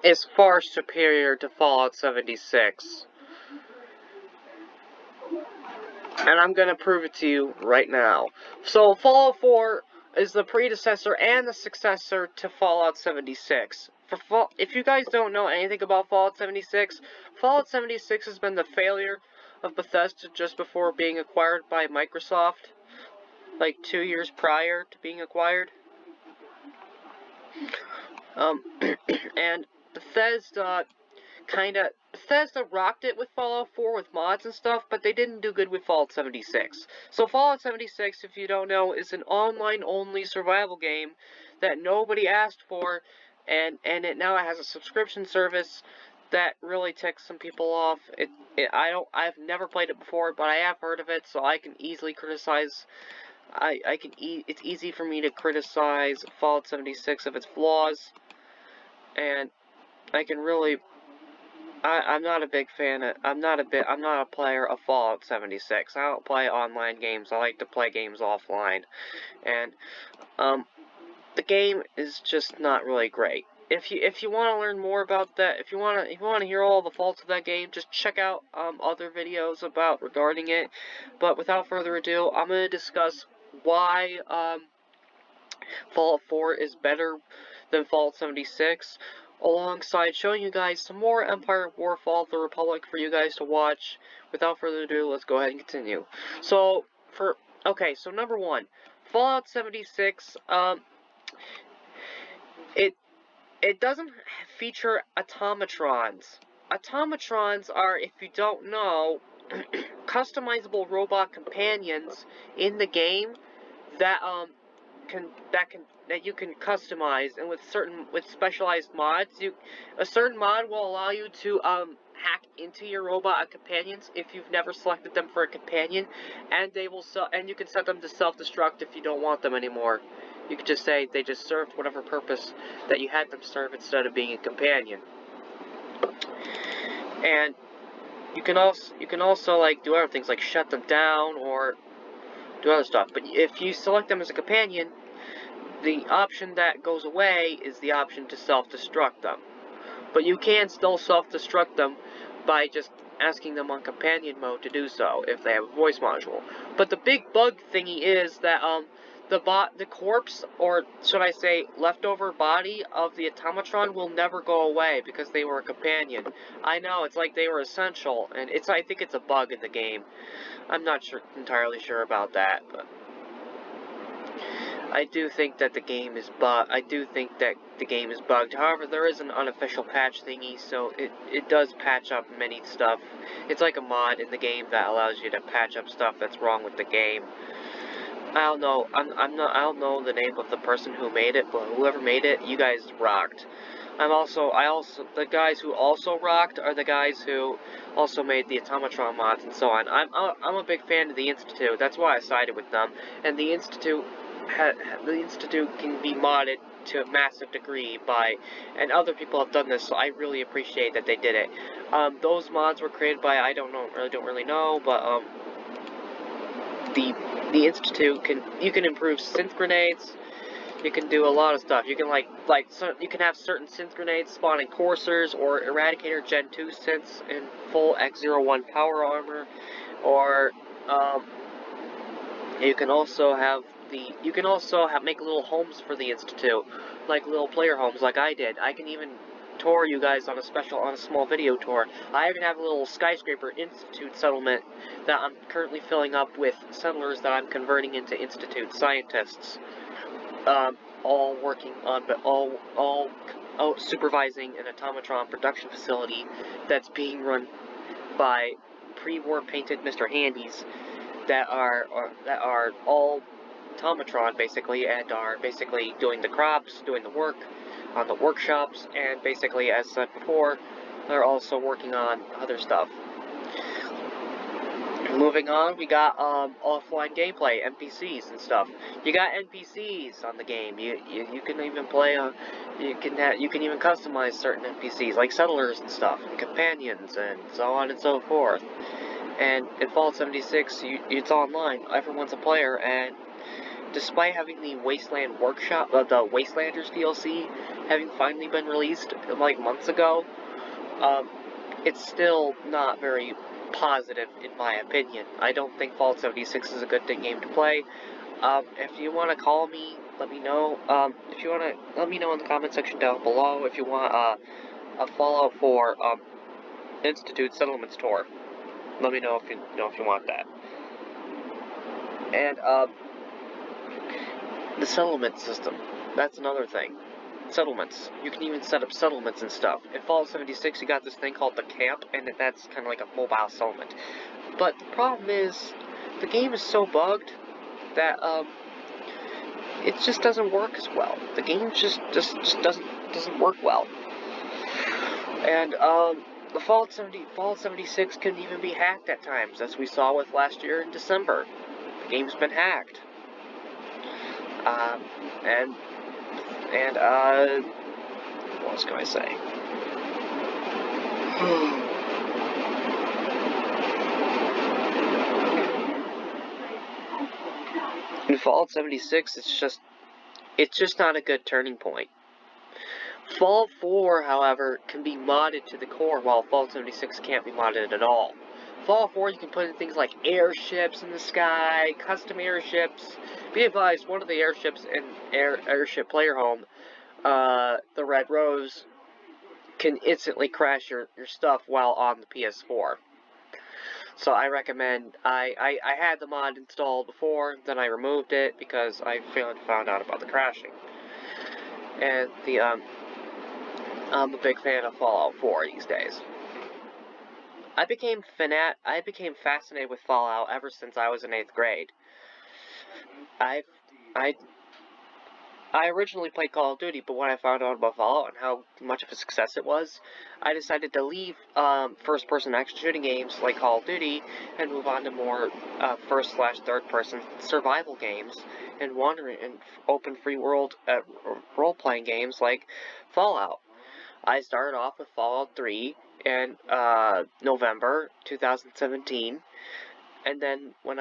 is far superior to Fallout 76. And I'm gonna prove it to you right now. So, Fallout 4 is the predecessor and the successor to Fallout 76. If you guys don't know anything about Fallout 76, Fallout 76 has been the failure of Bethesda just before being acquired by Microsoft, like 2 years prior to being acquired. And Bethesda rocked it with Fallout 4 with mods and stuff, but they didn't do good with Fallout 76. So Fallout 76, if you don't know, is an online-only survival game that nobody asked for, and it now has a subscription service that really ticks some people off. I've never played it before, but I have heard of it, so I can easily criticize. It's easy for me to criticize Fallout 76 of its flaws, and I can really. I'm not a big fan of, I'm not a player of Fallout 76. I don't play online games. I like to play games offline. And, the game is just not really great. If you want to learn more about that, if you want to hear all the faults of that game, just check out, other videos regarding it. But without further ado, I'm going to discuss why, Fallout 4 is better than Fallout 76, alongside showing you guys some more Empire War Fall of the Republic for you guys to watch. Without further ado, let's go ahead and continue. So, so number one, Fallout 76, it doesn't feature automatrons. Automatrons are, if you don't know, customizable robot companions in the game that, that you can customize, and with specialized mods, a certain mod will allow you to hack into your robot companions if you've never selected them for a companion, and you can set them to self-destruct if you don't want them anymore. You could just say they just served whatever purpose that you had them serve instead of being a companion. And you can also like do other things like shut them down or do other stuff. But if you select them as a companion, the option that goes away is the option to self-destruct them. But you can still self-destruct them by just asking them on companion mode to do so if they have a voice module. But the big bug thingy is that the corpse, or should I say leftover body of the automatron, will never go away because they were a companion. I know, it's like they were essential, and I think it's a bug in the game. I'm not entirely sure about that, but I do think that the game is bugged. However, there is an unofficial patch thingy, so it does patch up many stuff. It's like a mod in the game that allows you to patch up stuff that's wrong with the game. I don't know. I don't know the name of the person who made it, but whoever made it, you guys rocked. The guys who also rocked are the guys who also made the Automatron mods and so on. I'm a big fan of the Institute. That's why I sided with them. And the Institute can be modded to a massive degree and other people have done this, so I really appreciate that they did it. Those mods were created by, I don't really know, but the Institute you can improve synth grenades. You can do a lot of stuff. You can you can have certain synth grenades spawning coursers or Eradicator Gen 2 synths in full X01 power armor, or you can also make little homes for the Institute, like little player homes, like I did. I can even tour you guys on a small video tour. I even have a little skyscraper Institute settlement that I'm currently filling up with settlers that I'm converting into Institute scientists. All working on, but all supervising an automatron production facility that's being run by pre-war painted Mr. Handys that are all automatron basically, and are basically doing the crops, doing the work on the workshops, and basically, as said before, they're also working on other stuff. Moving on, we got offline gameplay, NPCs and stuff. You got NPCs on the game. You can even play you can even customize certain NPCs like settlers and stuff, and companions, and so on and so forth. And in Fallout 76, it's online. Everyone's a player, and despite having the Wasteland Workshop, the Wastelanders DLC, having finally been released like months ago, it's still not very positive in my opinion. I don't think Fallout 76 is a good game to play. If you want to call me, let me know. If you want to, let me know in the comment section down below. If you want a Fallout 4 Institute Settlements tour, let me know if you want that. And the settlement system, that's another thing. Settlements. You can even set up settlements and stuff. In Fallout 76, you got this thing called the camp, and that's kind of like a mobile settlement. But the problem is, the game is so bugged that it just doesn't work as well. The game just doesn't work well. And the Fallout 76 can even be hacked at times, as we saw with last year in December. The game's been hacked. And what else can I say? In Fallout 76, it's just not a good turning point. Fallout 4, however, can be modded to the core, while Fallout 76 can't be modded at all. Fallout 4, you can put in things like airships in the sky, custom airships. Be advised, one of the airships in Airship Player Home, the Red Rose, can instantly crash your stuff while on the PS4. So I recommend, I had the mod installed before, then I removed it because I found out about the crashing. And I'm a big fan of Fallout 4 these days. I became fascinated with Fallout ever since I was in 8th grade. I originally played Call of Duty, but when I found out about Fallout and how much of a success it was, I decided to leave first-person action shooting games like Call of Duty and move on to more first/third-person survival games and open free world role-playing games like Fallout. I started off with Fallout 3 in November 2017, and then when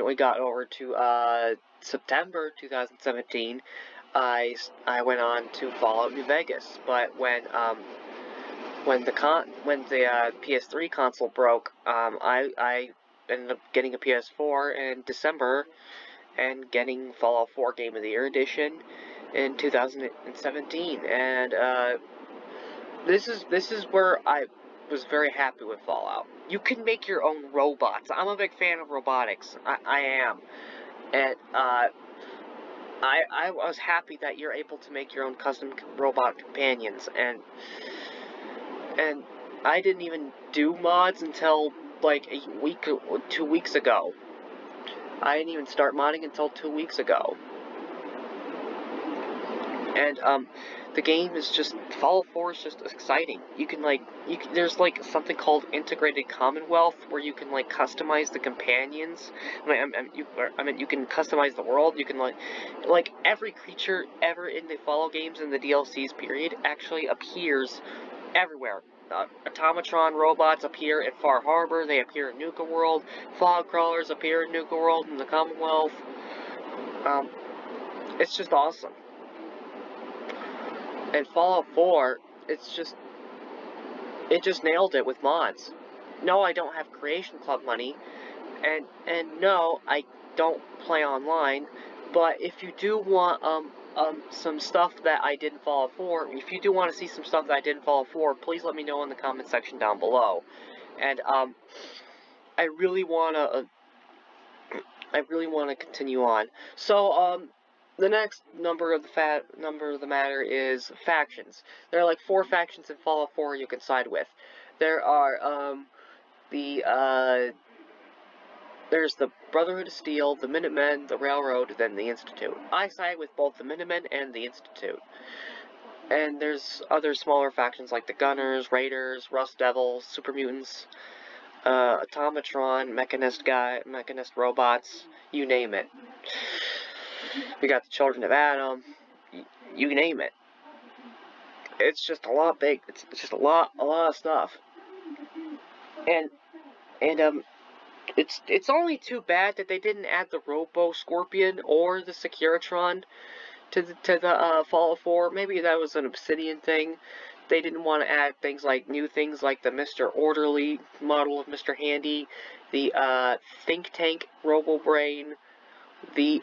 we got over to September 2017, I went on to Fallout New Vegas. But when the PS3 console broke, I ended up getting a PS4 in December and getting Fallout 4 Game of the Year edition in 2017. And this is where I was very happy with Fallout. You can make your own robots. I'm a big fan of robotics. I am. And I was happy that you're able to make your own custom robot companions. And I didn't even do mods until like 2 weeks ago. I didn't even start modding until 2 weeks ago. And the game is just, Fallout 4 is just exciting. There's like something called Integrated Commonwealth where you can like customize the companions. You can customize the world. You can like every creature ever in the Fallout games in the DLCs period actually appears everywhere. Automatron robots appear at Far Harbor. They appear in Nuka World. Fog crawlers appear in Nuka World and the Commonwealth. It's just awesome. And Fallout 4, it just nailed it with mods. No, I don't have Creation Club money, and no, I don't play online. But if you do want some stuff that I did in Fallout 4, if you do want to see some stuff that I did in Fallout 4, please let me know in the comment section down below. And I really wanna continue on. So the next number of the matter is factions. There are like 4 factions in Fallout 4 you can side with. There are there's the Brotherhood of Steel, the Minutemen, the Railroad, then the Institute. I side with both the Minutemen and the Institute. And there's other smaller factions like the Gunners, Raiders, Rust Devils, Super Mutants, Automatron, Mechanist robots, you name it. We got the Children of Adam, you name it. It's just a lot big. It's just a lot of stuff. And it's only too bad that they didn't add the Robo Scorpion or the Securitron to the Fallout 4. Maybe that was an Obsidian thing. They didn't want to add new things like the Mr. Orderly model of Mr. Handy, the Think Tank Robo Brain, the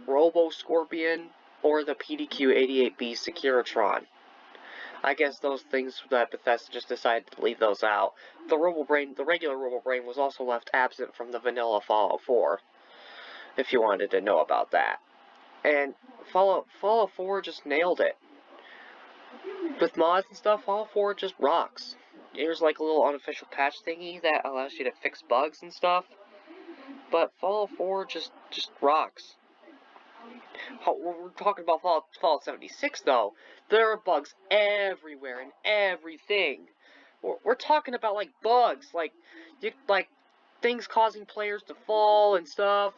Robo Scorpion, or the PDQ-88B Securitron. I guess those things that Bethesda just decided to leave those out. The regular Robo Brain was also left absent from the vanilla Fallout 4, if you wanted to know about that. And Fallout 4 just nailed it. With mods and stuff, Fallout 4 just rocks. There's like a little unofficial patch thingy that allows you to fix bugs and stuff. But Fallout 4 just rocks. We're talking about Fallout 76 though. There are bugs everywhere and everything. We're talking about like bugs, like things causing players to fall and stuff.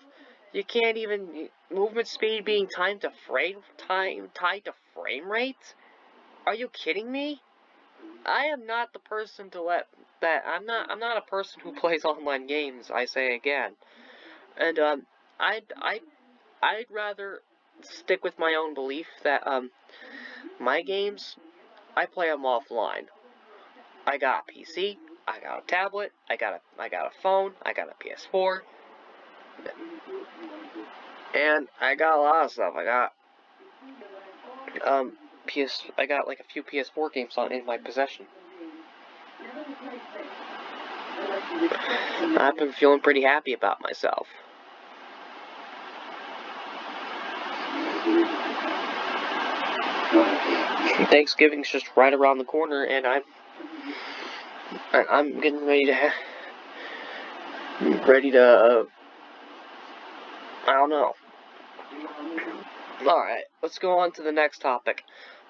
You can't even movement speed being tied to frame rate. Are you kidding me? I am not the person to let that. I'm not a person who plays online games. I say again, and I'd rather stick with my own belief that my games, I play them offline. I got a PC, I got a tablet, I got a phone, I got a PS4, and I got a lot of stuff. I got like a few PS4 games in my possession. I've been feeling pretty happy about myself. Thanksgiving's just right around the corner, and I'm getting ready to I don't know. Alright, let's go on to the next topic.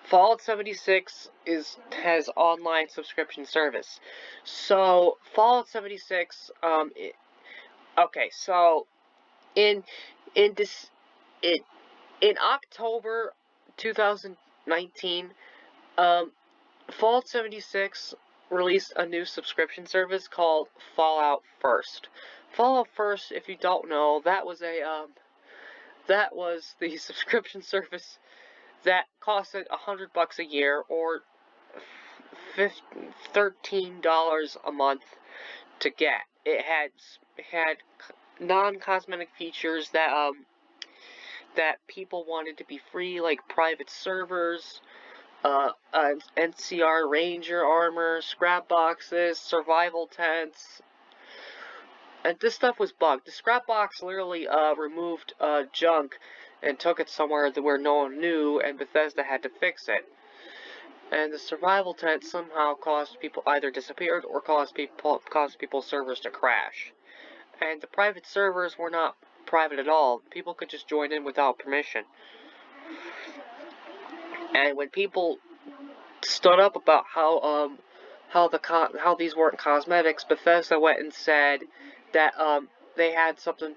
Fallout 76 has online subscription service. So Fallout 76, okay, so in October 2019, Fallout 76 released a new subscription service called Fallout First. Fallout First, if you don't know, that was the subscription service that costed $100 a year, or $13 a month to get. It had non-cosmetic features that people wanted to be free, like private servers, NCR Ranger armor, scrap boxes, survival tents. And this stuff was bugged. The scrap box literally removed junk and took it somewhere where no one knew, and Bethesda had to fix it. And the survival tent somehow caused people either disappeared or caused people's servers to crash. And the private servers were not private at all. People could just join in without permission. And when people stood up about how these weren't cosmetics, Bethesda went and said that they had something.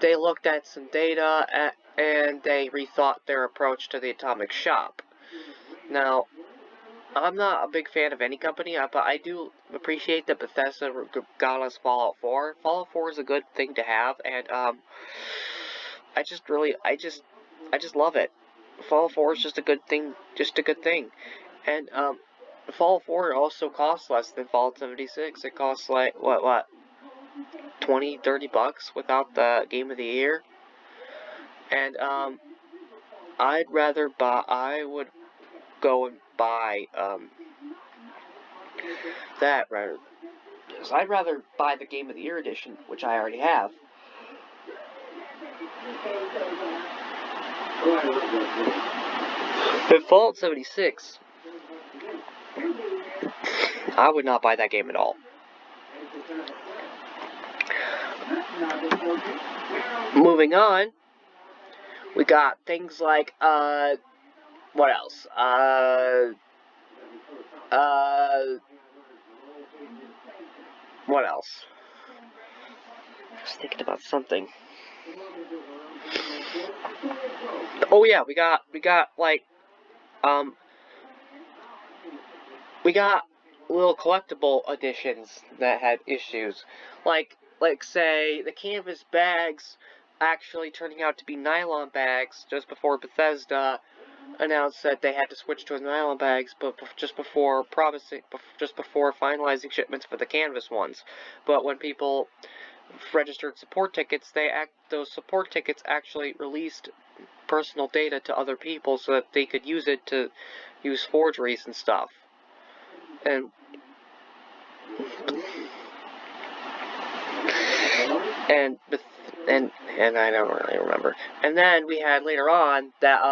They looked at some data and they rethought their approach to the Atomic Shop. Now, I'm not a big fan of any company, but I do appreciate that Bethesda got us Fallout 4. Fallout 4 is a good thing to have, and I just love it. Fallout 4 is just a good thing, and Fallout 4 also costs less than Fallout 76. It costs like what $20-$30 without the Game of the Year, and I would go and buy that rather. I'd rather buy the Game of the Year edition, which I already have. But Fallout 76, I would not buy that game at all. Moving on, we got things like, what else? What else? I was thinking about something. Oh yeah, we got little collectible editions that had issues. Like, like, say, the canvas bags actually turning out to be nylon bags just before Bethesda announced that they had to switch to nylon bags, but just before finalizing shipments for the canvas ones. But when people registered support tickets, those support tickets actually released personal data to other people so that they could use it to use forgeries and stuff. And I don't really remember. And then we had later on that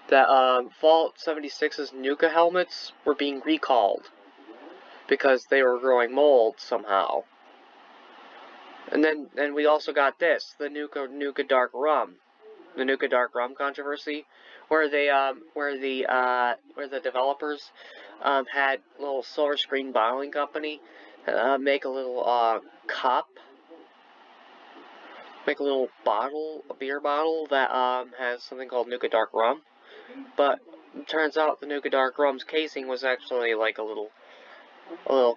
Fallout 76's Nuka helmets were being recalled because they were growing mold somehow. And then we also got this, the Nuka Dark Rum. The Nuka Dark Rum controversy, where the developers had a little Silver Screen bottling company make a little cup, make a little bottle, a beer bottle that has something called Nuka Dark Rum. But it turns out the Nuka Dark Rum's casing was actually like a little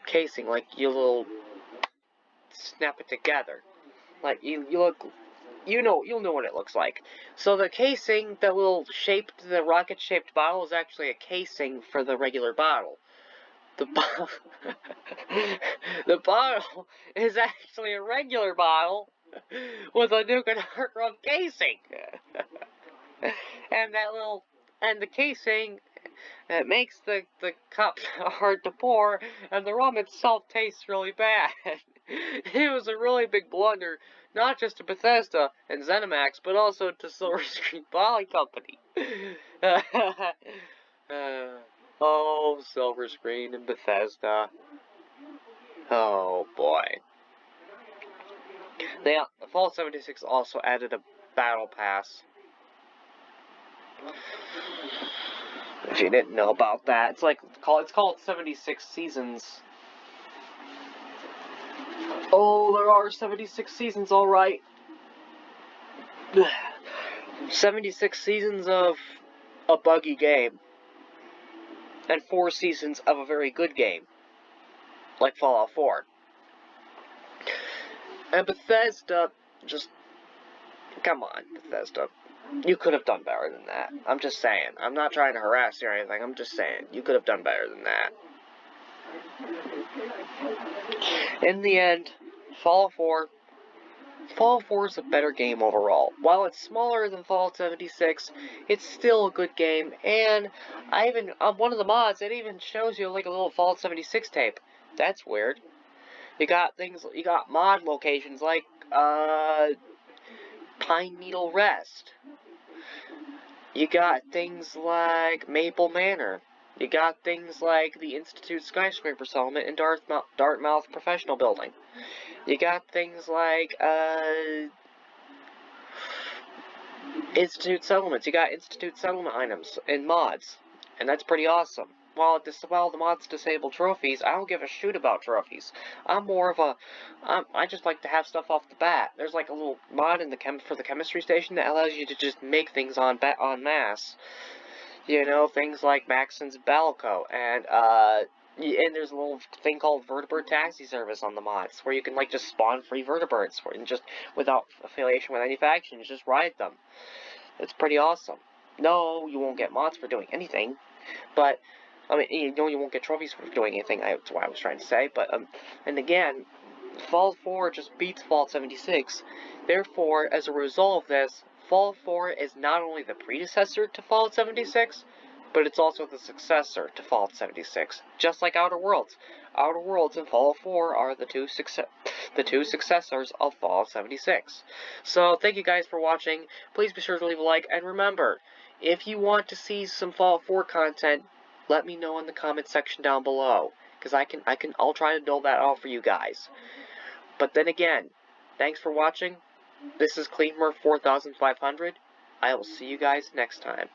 casing, like you'll snap it together, like you'll know what it looks like. So the casing, the rocket-shaped bottle, is actually a casing for the regular bottle. The bottle is actually a regular bottle with a Nuka Dark Rum casing. And the casing, it makes the cup hard to pour, and the rum itself tastes really bad. It was a really big blunder, not just to Bethesda and ZeniMax, but also to Silver Screen Bottling Company. Oh, Silver Screen and Bethesda. Oh, boy. Fallout 76 also added a battle pass. If you didn't know about that, it's called 76 Seasons. Oh, there are 76 seasons, alright. 76 seasons of a buggy game. And 4 seasons of a very good game. Like Fallout 4. And Bethesda, just... Come on, Bethesda. You could have done better than that. I'm just saying. I'm not trying to harass you or anything. I'm just saying. You could have done better than that. In the end, Fallout 4 is a better game overall. While it's smaller than Fallout 76, it's still a good game. And on one of the mods, it even shows you like a little Fallout 76 tape. That's weird. You got mod locations like, Pine Needle Rest. You got things like Maple Manor. You got things like the Institute Skyscraper Settlement in Dartmouth Professional Building. You got things like Institute Settlements. You got Institute Settlement items and mods. And that's pretty awesome. While the mods disable trophies, I don't give a shoot about trophies. I'm more of a... I just like to have stuff off the bat. There's like a little mod for the chemistry station that allows you to just make things en masse. You know, things like Maxon's Balco, and there's a little thing called Vertibird Taxi Service on the mods, where you can like just spawn free vertibirds, and just without affiliation with any faction, you just ride them. It's pretty awesome. No, you won't get mods for doing anything, but I mean, you won't get trophies for doing anything. That's what I was trying to say. But and again, Fallout 4 just beats Fallout 76. Therefore, as a result of this, Fallout 4 is not only the predecessor to Fallout 76, but it's also the successor to Fallout 76. Just like Outer Worlds. Outer Worlds and Fallout 4 are the two successors of Fallout 76. So, thank you guys for watching. Please be sure to leave a like, and remember, if you want to see some Fallout 4 content, let me know in the comment section down below, because I'll try to build that out for you guys. But then again, thanks for watching. This is CleanMurph 4500. I will see you guys next time.